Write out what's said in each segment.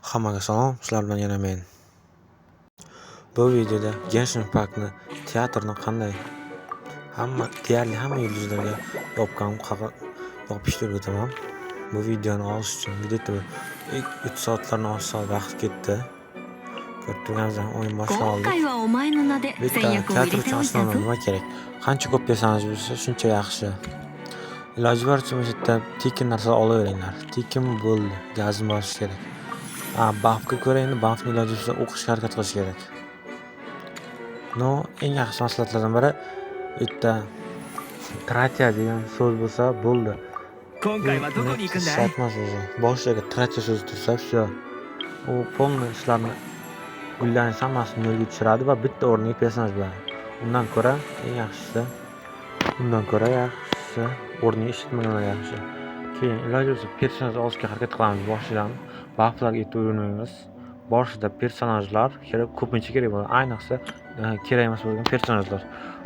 Hammaga salom, sizlar bilan yana men. Bu videoda Genshin Impakt'ni teatrni qanday deyarli hamma yulduzlarga yopishtirib o'taman. Bu videoni olish uchun video 3 soatlarni oshsa vaqt ketdi. Ko'rib turganingizdek, o'yin boshlandi. Teatr uchun aslida nima kerak? Qancha ko'p personaj bo'lsa, shuncha yaxshi. Iloji boricha o'sha yerda tekin narsa olaveringlar. Tekin bo'ldi, gazini bosish kerak. Buffga ko'ra endi buffni iloji bo'lsa o'qishga harakat qilish kerak. Eng yaxshi maslahatlardan biri bitta tratya degan so'z bo'lsa bo'ldi. Boshiga tratya so'zi tursa, shu u polni ishlarni gullarning hammasini nolga tushiradi va bitta o'rniga personaj bo'ladi. Undan ko'ra o'rniga eshitmaganlar yaxshi. Keyin iloji bo'lsa personaj olishga harakat qilamiz boshidan. Bufflarga yetib o'rganamiz. Boshida personajlar ko'pincha kerak bo'ladi. Ayniqsa kerak emas bo'lgan personajlar.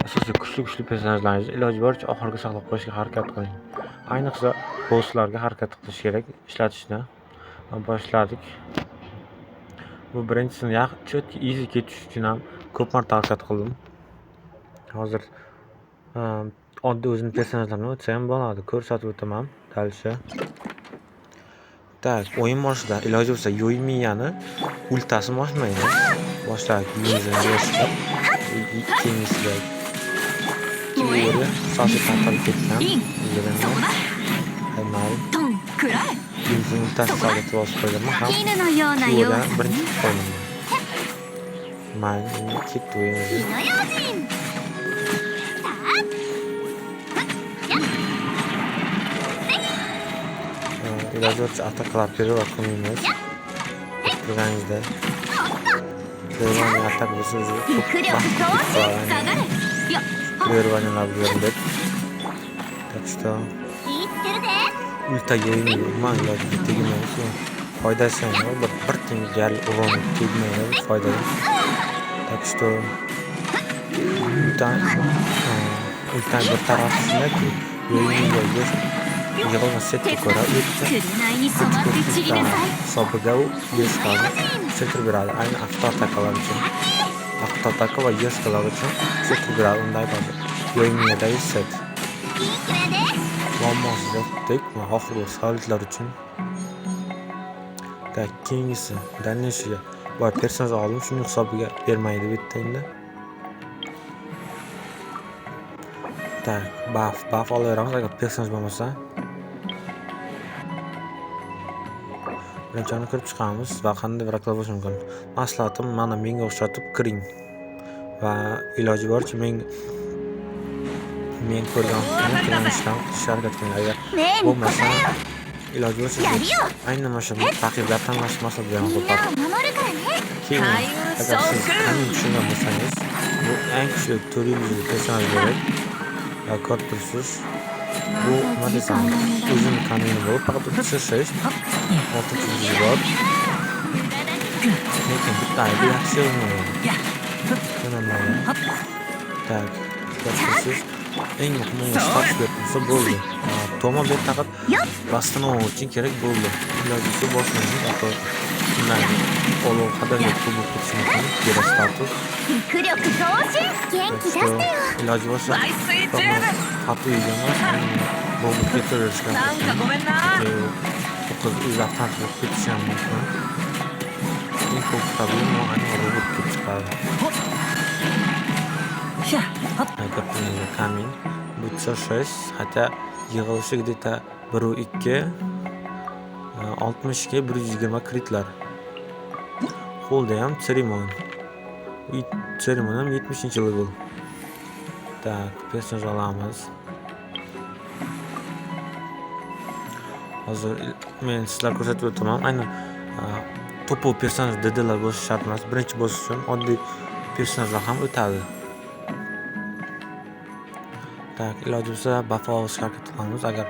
Asosiy kuchli personajlarni iloji boricha oxirga saqlab qo'yishga harakat qiling. Ayniqsa bosslarga harakat qilish kerak ishlatishni. Boshladik. Bu birinchisini easy ketish uchun ham ko'p marta harakat qildim. Hozir oddiy o'zim personajlarni o'tsa ham bo'ladi. Ko'rsatib o'taman dalcha. O'yin boshida iloji bo'lsa Yoimiyani ultasini bosmaydi. Boshladik. Keyingisida Kiori sasi tanqal ketgan. Yuzini ultasini bosib qo'ydim ham. Kioridan birinchi qo'ydim. Mayli ketdi o'yin. Iloji boricha ataklar перерыв qilmaymiz. Turganingizdek. Perervani atak bo'lsa ko'p perervanilar berildi. Так что ulta yo'ymayman, iloji tegmaydi. Foydasi ham bir tengi yarli urun tegmaydi foydali. Так что ulta bir tarafini yo'ymaydi. Yig'ilma setga ko'ra hisobiga u yeskani setr beradi. Ayni avtoatakalar uchun. Avtoataka va yeskalar uchun setr beradi. Unday bo'ladi. Yo'yimiyadagi set. Muammosizlik va oxirgi solidlar uchun. Keyingisi danishiga boy personaj oldim, shuning hisobiga bermaydi bitta endi. Buff olaveramiz agar personaj bo'lmasa. Birinchini ko'rib chiqamiz va qanday varaklar bo'lishi mumkin. Maslahatim mana menga o'xshatib kiring. Va iloji boricha men ko'rgan ishlarni qilishga harakat qiling. Agar bo'lmasa iloji bo'lsa aynan mana shu raqiblar tanlash maslahat beraman qo'par. Keyin agar siz qanday tushungan bo'lsangiz, bu eng kuchli 400 personaj kerak. Ko'rib turibsiz. Bu nima desam, o'zim kanalini bo'lib faqat 36 600 bor. Lekin bitta aybi yaxshi o'ynaydi. Ko'ribsiz. Eng muhimi start bersa bo'ldi. Toma bet faqat Bastonov uchun kerak bo'ldi. Iloji bo'lsa boshlaymiz. Bundan olov qadar kubok ketish mumkin. Gera status. Iloji bo'lsa xatu emas. Bu ketaverishga. Qiz o'zlab tanqid ketish ham mumkin. Eng ko'p problem robot kelib chiqadi. Kamin. Bu 6, hatta yig'ilishi где-то 1-2 60 ga 120 kritlar. Qo'lda ham Cerimon. Cerimon ham 70-level. Personaj olamiz. Hozir men sizlar ko'rsatib o'taman. Aynan to'pov personaj DDlar bo'lishi shart emas. Birinchi bo'lish uchun oddiy personajlar ham o'tadi. Iloji bo'lsa buff olishga harakat qilamiz. Agar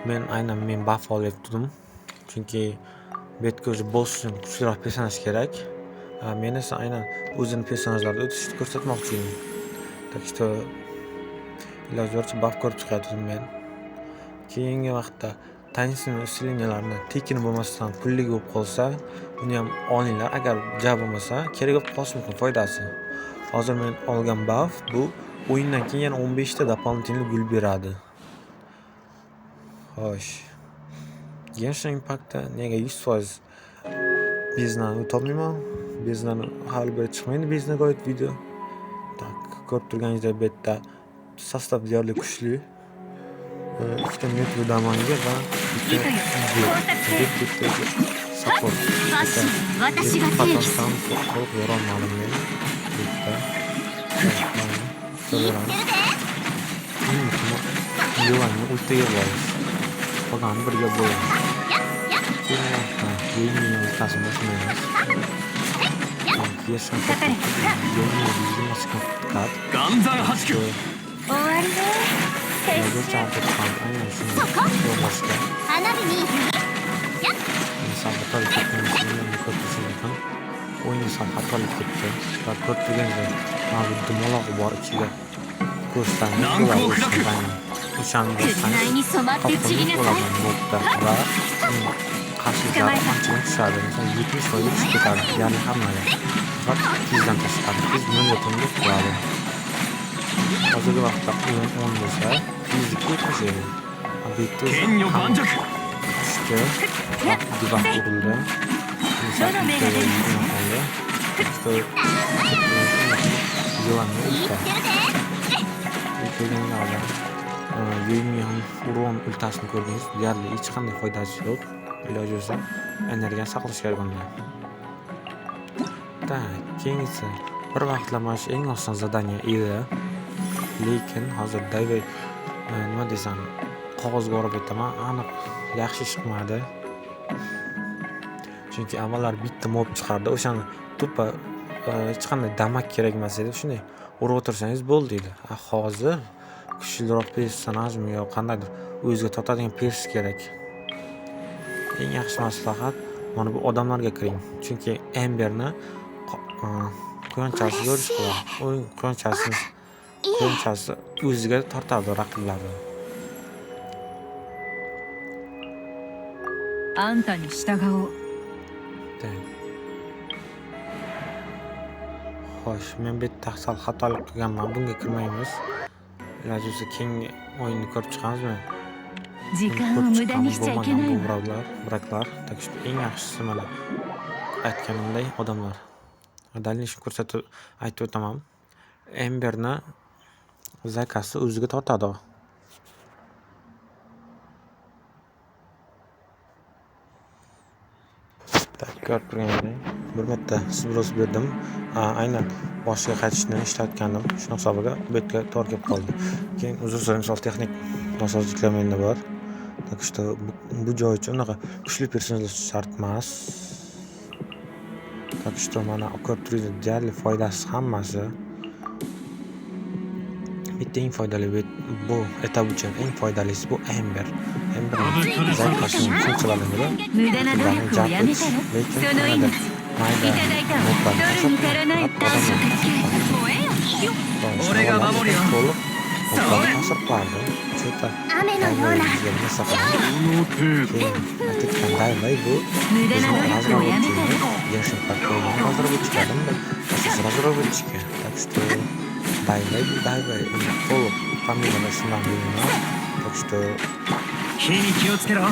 men buff olyaptim. Chunki betga o'zi boss uchun kuchliroq personaj kerak. Men esa aynan o'zini personajlarni o'tishni ko'rsatmoqchi edim. Так что iloji boricha buff ko'rib chiqyapman men. Keyingi vaqtda tansiyon uskunalarni tekin bo'lmasdan pulli bo'lib qolsa, uni ham olinglar. Agar ja bo'lmasa, kerak bo'lib qolishi mumkin foydasi. Hozir men olgan buff bu o'yindan keyin yana 15 ta doполнительный gul beradi. Xo'sh. Genshin Impact'da nega 100% beznani topmayman? Beznani hali bir chiqmaydi, beznaga oid video. Tak, ko'rib turganingizdek bu yerda sostav deyarli kuchli. Ikkita metro damanga va ikkita support. Patosdan to'liq yorolmadim men. Bitta. Yo'lni ultiga borish. Qolgani birga bo'ladi. Yo'lni ultasini boshlaymiz. Yeshan yo'lni bizga kat. Ganzan hachku. Nega chaqirib aynan shuni to'g'rashga. Inson xatolik qilganini ko'rsatgan. O'yin inson xatolik qildi va ko'rtirganda mana bu dumaloq bor ichiga ko'rsatgan. O'shani va qarshilar ancha tushadi. Masalan 70% tushib ketadi. Ya'ni hammaga. Faqat 200 dan tashqari 200 million tanga qiladi. Hozirgi vaqtda o'yin 10 bo'lsa, 200 qo'shadi. Obyektga tushdi. Divan urildi. Misol Yemiyan uron ultasini ko'rdingiz. Deyarli hech qanday foydasi yo'q. Iloji bo'lsa energiyani saqlash kerak bundan. Keyingisi bir vaqtlar mana shu eng oson zadaniya edi. Lekin hozir dayve nima desam, qog'ozga olib o'taman, aniq yaxshi chiqmadi. Chunki avvallar bitta mob chiqardi. O'shani to'pa hech qanday damak kerak emas edi. Shunday urib o'tirsangiz bo'ldi edi. Hozir kuchliroq personajmi yo qandaydir o'ziga tortadigan pers kerak. Eng yaxshi maslahat mana bu odamlarga kiring. Chunki Emberni quyonchasi ko'rish kerak. O'yin quyonchasi o'ziga tortadi raqiblarni. Anta ni shitagao. Xo'sh, men bu yerda sal xatolik qilganman. Bunga kirmaymiz. Iloji bo'lsa keyingi o'yinni ko'rib chiqamizmi? 時間を無駄にしちゃいけないわ。 Bıraklar. Tak işte eng yaxshisi mana aytganimday odamlar. Dalish ko'rsatib aytib o'taman. Emberni zakasi o'ziga tortadi. Ko'rib turganingizdek, bir marta sibros berdim. Aynan boshiga qaytishni ishlatgandim. Shuning hisobiga bu yerga to'g'ri kelib qoldi. Keyin uzr so'rayman, misol texnik nosozliklar menda bor. Так что bu joy uchun unaqa kuchli personajlar shart emas. Так что mana ko'rib turganingizdek, deyarli foydasi hammasi. Bitta eng foydali bu etab uchun eng foydalisi bu Ember. Ember zakasini shunchalarni biri. 無駄な努力をやめたら、その命いただいたわ。取るに足らない短所だけ。俺が守るよ。そう雨のような無駄な努力をやめたら。 火に気をつけろ。さ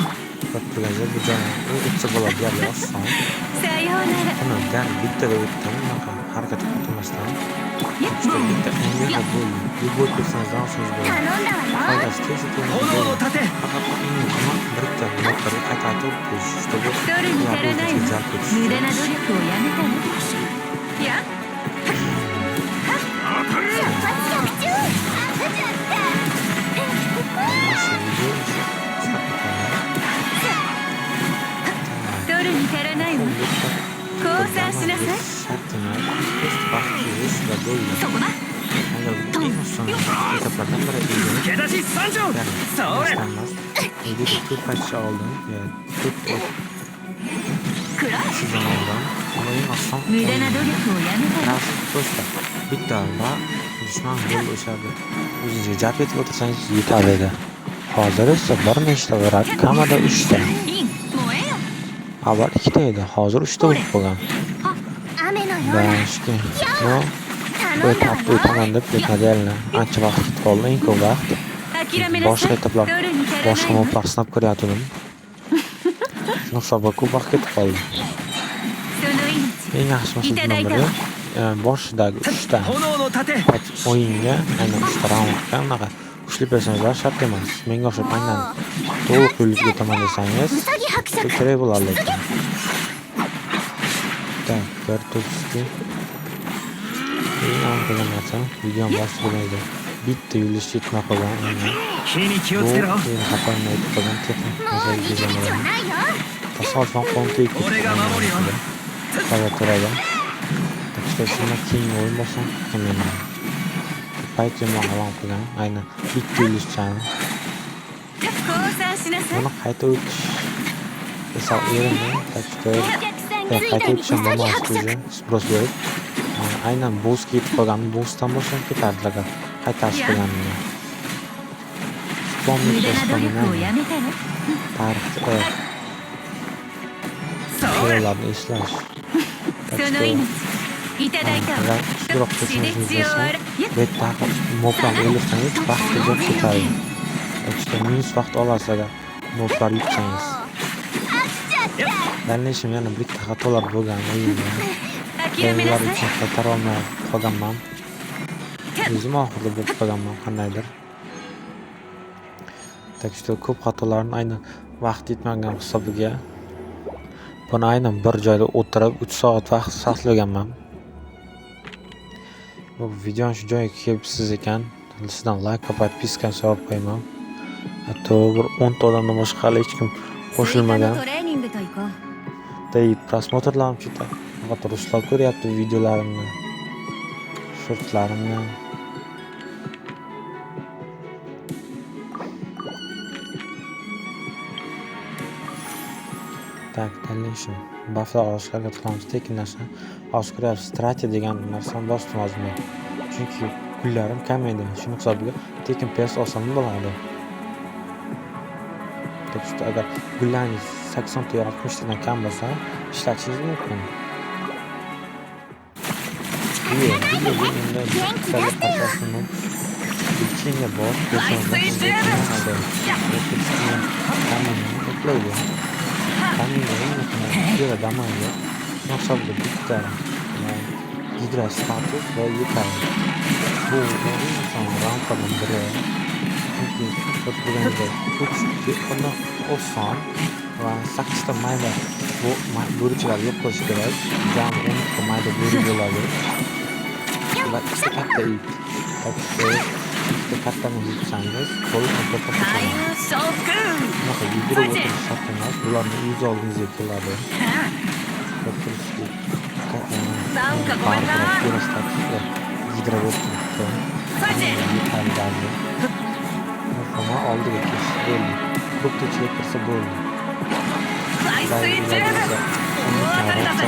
ようなら。 取るに足らないわ。降参しなさい。そこだ。駆け出し参上。それ。くらえ。無駄な努力をやめたら。 Bitta va dushman bo'lib o'shadi. O'zingizga jab etib o'tirsangiz yetadi. Hozir esa bir nechta kamida 3 ta. イン燃えよ Avval 2 ta edi, hozir 3 ta bo'lib qolgan. 雨のような Bashki. No, 頼 bu んだわ etapda よ o'taman deb ketadilar. Ancha vaqt ketib qoldi, eng ko'p vaqt. 諦めな Boshqa さい etaplar, 取るに足ら boshqa ないわ moblar sinab ko'ryaptim. Shuni hisobga ko'p vaqt ketib qoldi. その命 Eng yaxshi masalalardan biri boshidagi 3 ta 炎の盾 o'yinga, aynan 3 ta raundga unaqa kuchli personajlar shart emas. Menga o'sha paytdan to'liq yo'lga o'taman desangiz, ウサギ伯爵 kerak bo'ladi lekin. Tak, bir turski. Eng aniq narsa, video boshlig'ida bitta yulish yetmay qolgan. 火に気を Bu つけろ meni xatoimni aytib qolgan texnik もう masala 逃げ道は degan. ないよ Tasodifan qo'l tegib ketgan. Qolaveradi. Tak что shundan keyin o'yin bo'lsam, bilmayman. Payt jamoa alam qilgan, aynan bitta yulishchani. 降参しなさい Buni qayta o'tish esa erimni tak что お客さんがつい qayta たにウ o'tishim サギ bo'lmas 伯爵 o'zi sпрос berib aynan bossga yetib qolgan bossdan boshlab ketardilar qaytarish qilganini 無駄な努力を tarixda やめたら herolarni eslash その命いただいたわ agar kuchliroq 血で ko'chingiz 血を bo'lsa 洗い bu yerda moblarni o'ldirsangiz vaqtga jo'q ketadi tak что minus vaqt olasiz agar moblar yutsangiz dallashim yana bitta xatolar bo'lgan o'yinda 諦めな Ular さい uchun qaytara olmay qolganman. O'zim oxirida bo'lib qolganman qandaydir. Tak что ko'p xatolarni aynan vaqt yetmagan hisobiga buni aynan bir joyda o'tirib 3 soat vaqt sarflaganman. Bu videoni shu joyga kelibsiz ekan, sizdan like va podpiskani so'rab qo'yaman. Hatto bir 10 ta odamdan boshqa hali hech kim 追加 qo'shilmagan. のトレーニングと行こう Deyib prosmotrlarim juda faqat ruslar ko'ryapti videolarimni, shortlarimni. Tak, tanlashim. Bufflar olishga harakat qilamiz. Tekin narsa hozir ko'ryapsiz, strategiya degan narsani bosdim hozir. Chunki kunlarim kam edi. Shuni hisobiga tekin pes olsam bo'ladi. Tak что agar gullaringiz 80 ta 60 tadan kam bo'lsa, ishlatishingiz mumkin. Лечение бот, гидростатус va yetadi. Bu inson ramkadan biri. Chunki o'tirganda ko'p oson va 8 ta mayda bu bo'richalar yo'q qilish kerak. Jami 10 ta mayda bo'ri bo'ladi. Va ikkita katta it. Ikkita kattani yutsangiz, qo'l katta 開 ketadi. 運昇福 Bunaqa yugurib o'tirish shart emas. Bularni o'z oldingizga keladi. なんかごめんな Gidrovotribdi. ファジ Yetarli. Muhimi oldiga ketish bo'ldi. Ko'pchilik kirsa bo'ldi. 海水チューブ大当たりだぜ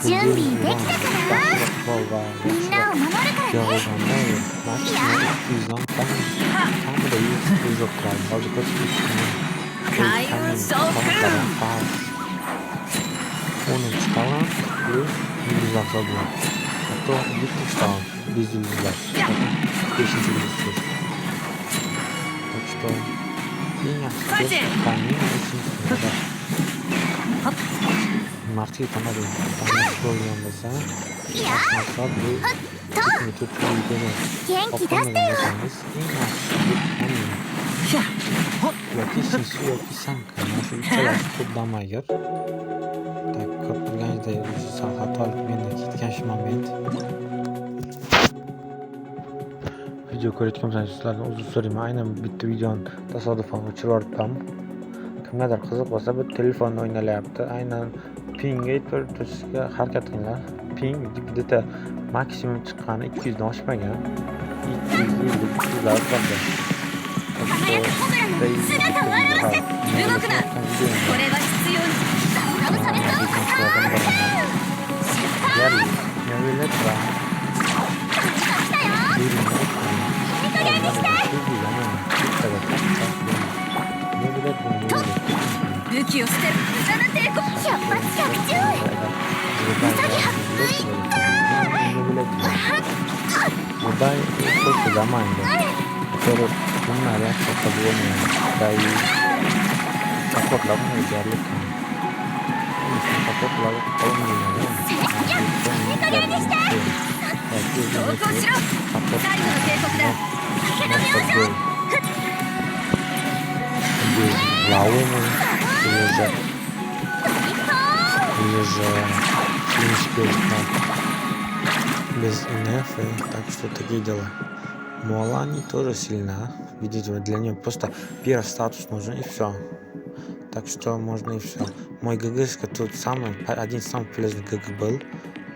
準備できたかなみんなを守るからね 開運昇福 10 talent plus yulduzlar hisoblanadi. Hatto bitta talent bez yulduzlar. 5-chi yulduz. Так что eng yaxshi Martga tomadi. Bo'lgan bo'lsa, いや maqsad bu と YouTube 元気出してよ yoki sinsu yoki samka shu uchalasi ko'p damayir. Tak ko'p bilganingizday o'zi xato olib menda ketgan shu moment. Video ko'rayotganimdan sizlardan uzr so'rayman. Aynan bitta videoni tasodifan o'chirib yubordim. Kimlardir qiziq bo'lsa bu telefonda o'ynalyapti. Aynan pingga yetib turishga harakat qilinglar. Ping где-то maksimum chiqqani 200 dan oshmagan. 250 qoldi. 輝くコブラの姿を現せ動くなこれは必要にラブされた出発 武器を捨てる無駄な抵抗百発百中ウサギ発いったDubai itu sudah main deh. Terus benar ya sebelumnya dari support lagu dari support lagu kalau ini без НФ, так что такие дела. Муалани тоже сильна. Видите, вот для нее просто первый статус нужен и все. Так что можно и все. Мой ГГшка тут один из самых полезных ГГ был.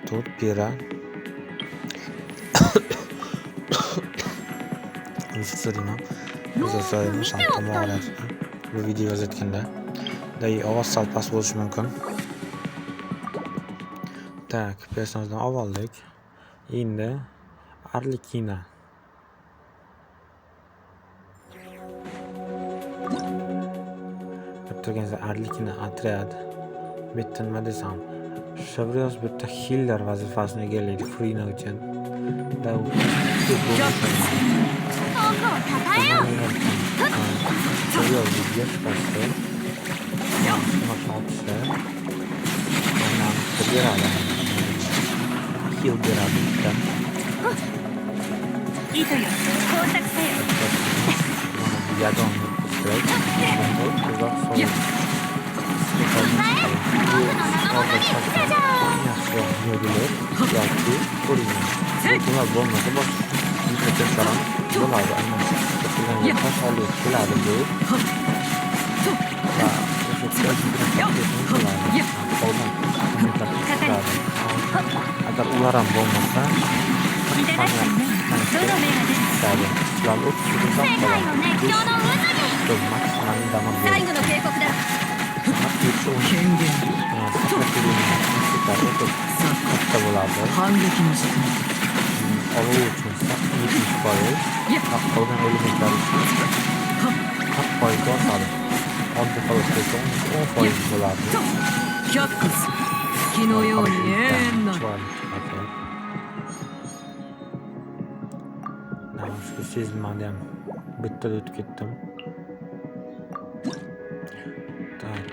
Тут пира. Bu video yozayotganda ovoz sal past bo'lishi mumkin. Tak, personajdan oldik. Endi Arlekina. Turganingizda Arlekina otryad. Bu yerda nima desam, Shavrios bu yerda healer vazifasini egallaydi Frina uchun. Heal beradi kan. Itu ya, kontak saya. Jadon strike. Agar ularan bo'lmasa, selalu sezilmadi ham bittada o'tib ketdim. Tak.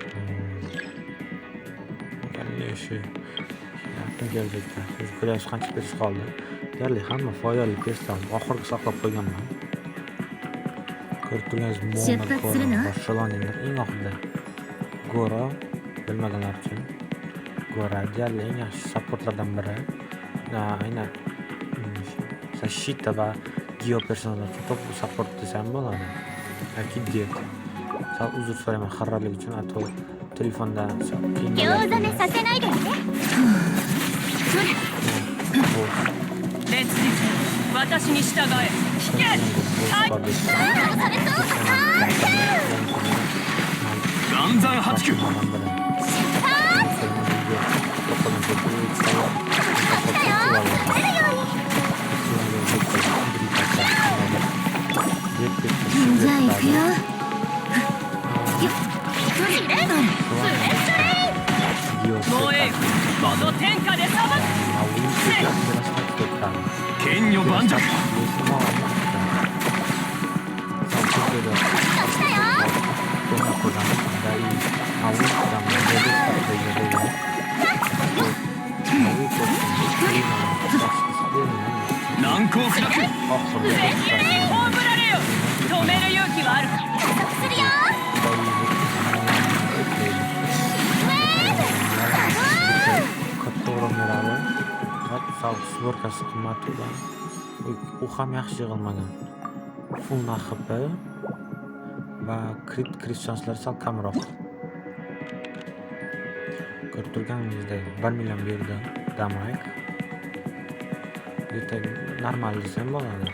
Qanday yaqin kelajakda ko'rash qancha pes qoldi. Deyarli hamma foydali peslarni oxirgi saqlab qo'yganman. Ko'rib turganingiz Barcelonaning eng oxirida Goro bilmaganlar uchun Goro deyarli eng yaxshi supportlardan biri. Aynan Sashita va Gio personajlar uchun top support desam bo'ladi. Yoki Diet. Sal uzr so'rayman xarrablik uchun, ato telefonda svorkasi qimmatidan u ham yaxshi yig'ilmagan. Full HP va crit shanslar sal kamroq. Ko'rib turganingizdek 1 million berdi damage. Bitta normal desam bo'ladi.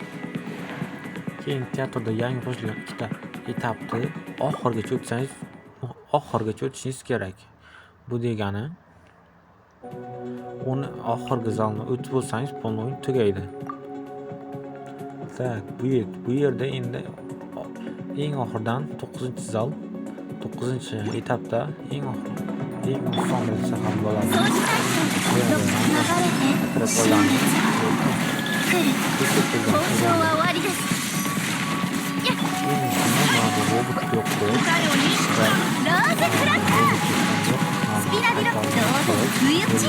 keyin teatrda yangi qo'shilgan ikkita etapni oxirigacha o'tishingiz kerak. Bu degani uni oxirgi zalni o'tib bo'lsangiz polni o'yin tugaydi. Tak, bu yerda endi eng oxirdan 9-zal, 9-etapda eng oson bo'lsa ham bo'ladi. そうしたいとどこか流れて真実は来る交渉は終わりですやっ robot yo'qdi. カロにローズクラッカースピナディロどうぞ不意打ち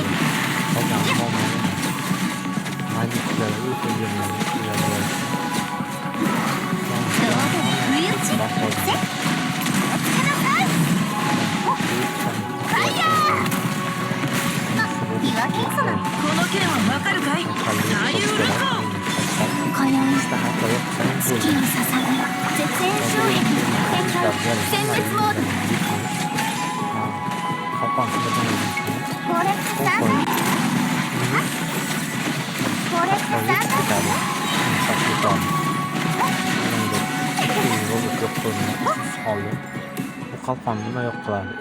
Bu qalqonni nima yo'q qiladi?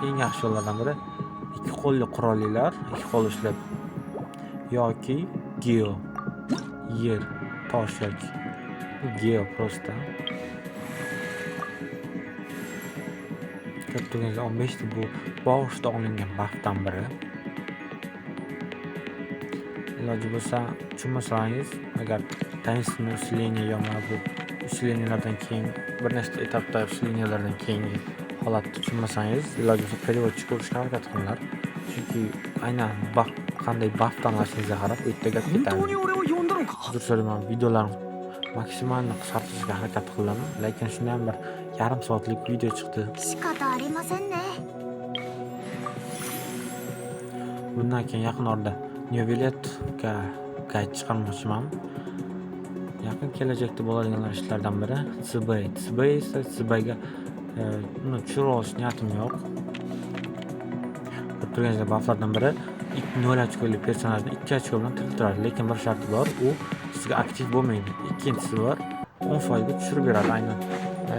Eng yaxshi yo'llardan biri ikki qo'lli qurollilar, ikki qo'l ishlab yoki geo yer tosh yoki geo просто Turganizda 15 ta bu boshda olingan buffdan biri. Iloji bo'lsa tushunmasangiz, agar tanisni usleniya yoki bu usleniyalardan keyin bir nechta etapda usleniyalardan keyingi holatni tushunmasangiz, iloji bo'lsa переводчик ko'rishga harakat qilinglar. Chunki aynan qanday buff tanlashingizga qarab u yerda gap ketadi. Uzr so'rayman, videolarni maksimalni qisqartirishga harakat qilaman, lekin shundan ham bir yarim soatlik video chiqdi. 仕方ありませんね Bundan keyin yaqin orada Noveletga gayd chiqarmoqchiman. Yaqin kelajakda bo'ladigan ishlardan biri Sibay esa Sibayga uni tushira olish niyatim yo'q. Turganingizda bufflardan biri 0 ochko'li personajni 2 ochko bilan tiriltiradi, lekin bir sharti bor, u sizga aktiv bo'lmaydi. Ikkinchisi bor, 10% ga tushirib beradi aynan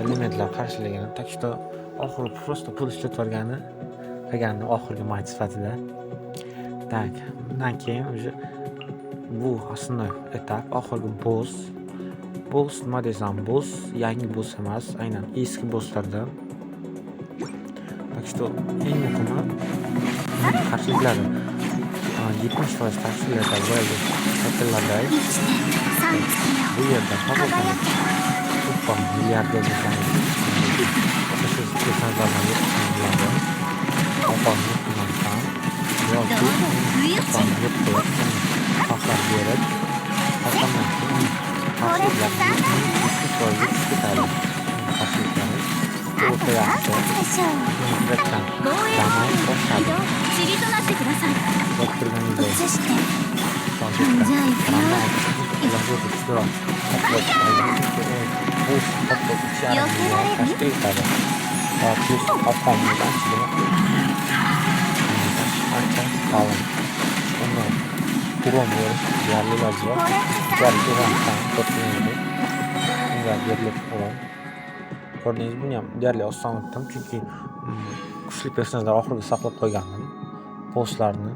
elementlar qarshiligini. Tak что oxiri просто pul ishlatib qilgani oxirgi match sifatida. Tak, bundan keyin bu aslında etap oxirgi boss. Boss nima desam, boss yangi boss emas, aynan eski bosslardan. Tak что eng muhimi qarshiliklar 70% qarshiliklar bo'ladi. Kattalarda bu yerda to'plam milliarder desangiz, siz personajlardan yetishmaydi. Oqonni kullansan yoki haqlar berib, haqamdan keyin qarshiliklarni o'ta yaxshi damay boshqadi. 塵となってください Turganingizda 移してじゃあ行くよ Gördüğünüz bunu ham deyarli oson o'tdim, chunki kuchli personajlar oxiriga saqlab qo'ygandim. Postlarni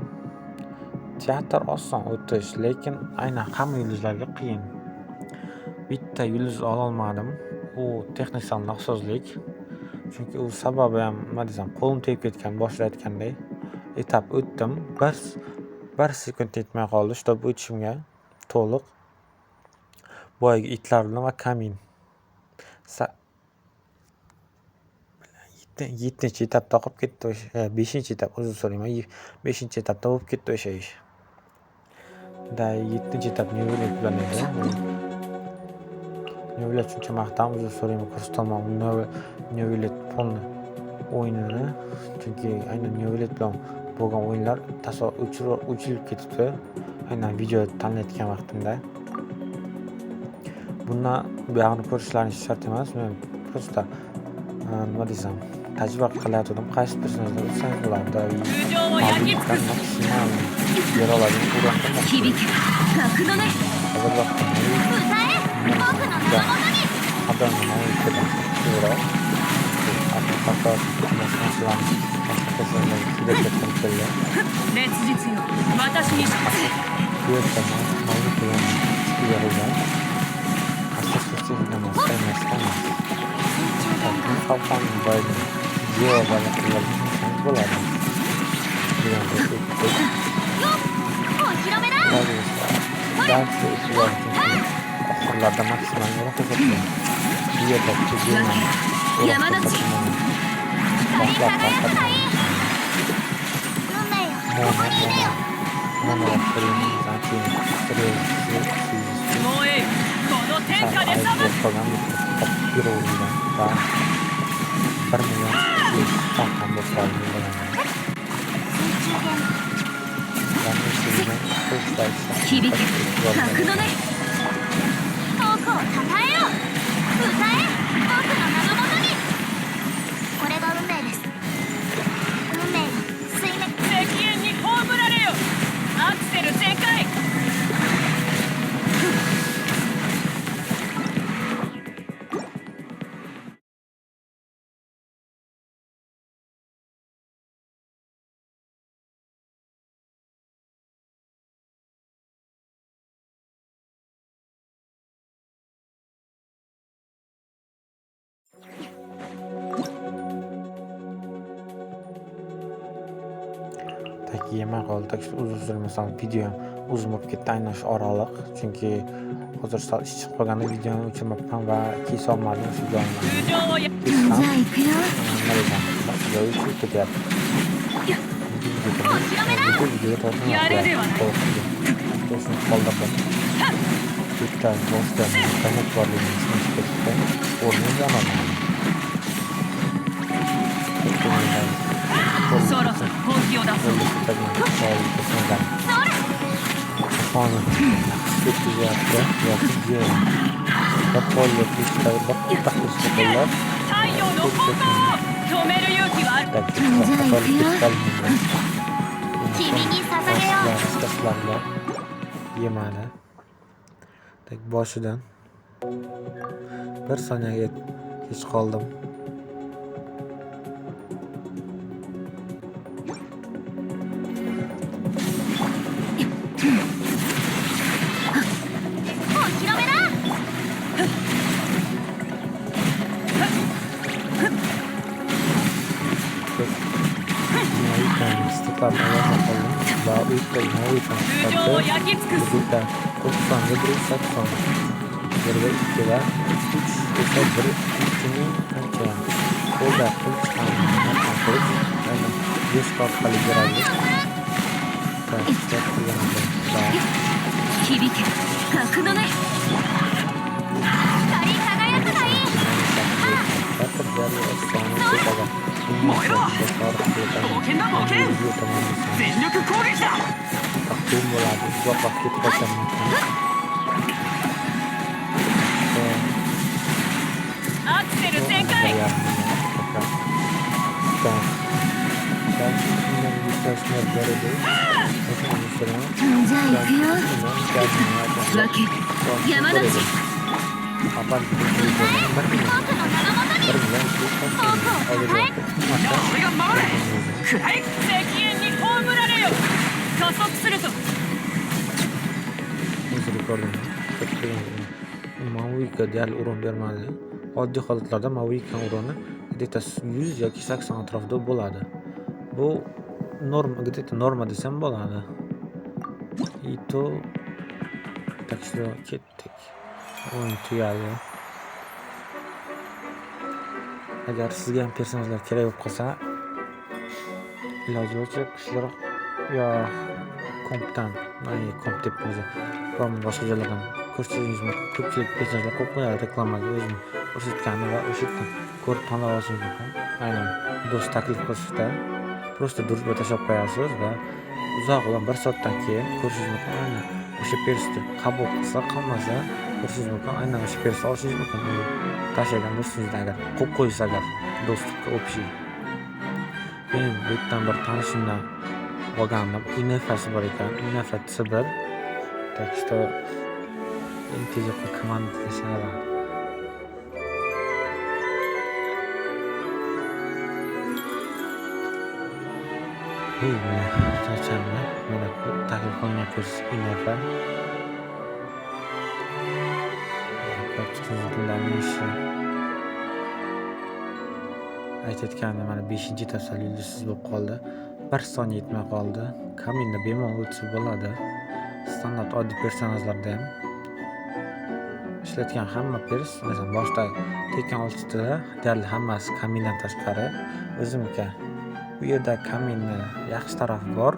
teatr oson o'tish, lekin aynan hamma yulduzlarga qiyin. Bitta yulduz ola olmadim. U texnik nosozlik. Chunki u sababi ham nima desam, qo'lim tegib ketgan, boshida aytganday. Etap o'tdim. 1 sekund yetmay qoldi, shtob o'tishimga to'liq. Boyagi itlarni va kamin 7-etapda qolib ketdi o'sha 5-etap, uzr so'rayman, 5-etapda bo'lib ketdi o'sha ish. 7-etap Novelet bilan edi. Novelet shuncha maqtam, uzr so'rayman, ko'rsatolmam Novelet polni o'yinini, chunki aynan Novelet bilan bo'lgan o'yinlar o'chirib ketibdi. Aynan video tanlayotgan vaqtimda. Bundan buyog'ini ko'rishlaringiz shart emas. Men просто nima desam, tajriba qilayotgandim. Qaysi personajlar o'tsangiz bo'ladi. Maksimal bera oladigan urindim. 響け格のない Hozir vaqtda 歌え僕の名のもとに Boshlarni mavzudan euro. Hatto masalan, juda katta keldi. 烈日よ私に Bu yerda mavzu bilan berilgan. Asosiysi nimasi emas. Tabiiy xalqning boydi. Geo baliqlar bo'ladi. Dansı oxirlarda maksimal murojaat bu yerda Yamadachiもうええこの天下でさば響け格のね遠くをたたえよ歌え僕の名のもとにこれが運命です運命の水面石煙に葬られよアクセル全開Taki yemay qoldi. Tak uzun sürmasam video uzun bo'lib ketdi aynan shu oraliq. Chunki hozir sal ish chiqib qolganda videoni o'chirmabman va keysa olmadim shu joyni. 通常をや じゃあ行くよ そろそろ本気を出そう 太陽の方向を止める勇気はある君に捧げよう Yemadi. Tak boshidan bir soniyaga kech qoldim. Mavika deyarli urun bermadi. Oddiy holatlarda Mavika uruni где-то 100 yoki 80 atrofida bo'ladi. Bu где-то norma desam bo'ladi. И то так что ketdik. O'yin tugadi. Agar sizga ham personajlar kerak bo'lib qolsa, iloji boricha kuchliroq yo kompdan, komp deb o'zi boshqa joylardan ko'rsatishingiz mumkin. Ko'pchilik personajlar qo'yib qo'yadi reklamaga o'zini ko'rsatgani va o'sha yerdan ko'rib tanlab olishingiz mumkin. Aynan do'st taklif qilishda просто дружба tashlab qo'yasiz va uzoq bilan 1 soatdan keyin ko'rishingiz mumkin. Aynan o'sha persni qabul qilsa, qilmasa ko'rishingiz mumkin. Aynan o'sha persni olishingiz mumkin. Tashlagan do'stingizni agar qo'yib qo'ysa agar do'stlikka общий. Men bu yerdan bir tanishimdan olgandim. Inefasi bor ekan. Inefasi bir. Так что интересная команда для себя. Uy, mana charchadim. Mana taklif qilyapsiz nafar. Aytayotganim mana 5-etasal yulduzsiz bo'lib qoldi. 1 soniya yetmay qoldi. Kaminda bemalol o'tsa bo'ladi. Standart oddiy personajlarda ham ishlatgan hamma pers, masalan, boshda tekkan 6 ta deyarli hammasi kamindan tashqari o'zimga. Bu yerda kaminni yaxshi tarafi bor,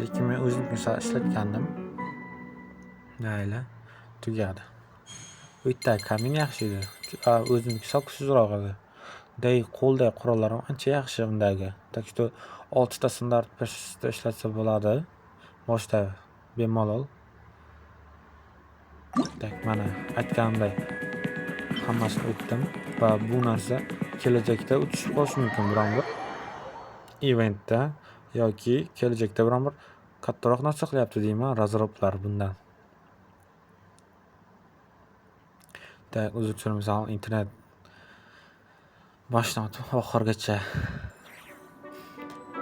lekin men o'zimga ishlatgandim. Mayli, tugadi. Bu yerda kamin yaxshi edi. O'zimga sokusizroq edi. Qo'ldagi qurollarim ancha yaxshi undagi. Так что 6 ta standart persda ishlatsa bo'ladi. Boshda bemalol. Tak, mana aytganimdek hammasini o'tdim va bu narsa kelajakda o'tishib qolishi mumkin biron bir eventda yoki kelajakda biron bir kattaroq narsa qilyapti deyman, razroblar bundan. Tak, uzr so'rayman, internet boshdan oxirigacha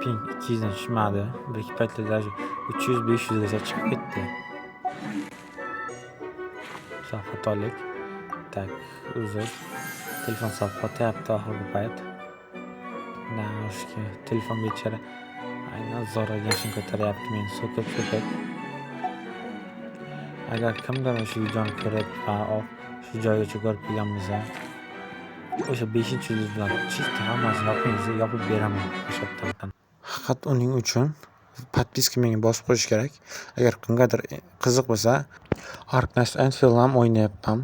ping 200 dan tushmadi. Bir ikki paytlarda 300-500 gacha chiqib ketdi. Xatolik. Tak, uzr. Telefon sal qotyapti oxirgi payt. Nashki, telefon bechara aynan zo'r yashin ko'taryapti meni so'kib. Agar kimdir shu videoni ko'rib va shu joygacha ko'rib kelgan bo'lsa, o'sha 5-yulduz bilan chist hammasini yopib beraman o'sha yerdan. Faqat uning uchun podpiska menga bosib qo'yish kerak. Agar kimgadir qiziq bo'lsa, Arknest Anfield ham o'ynayapman.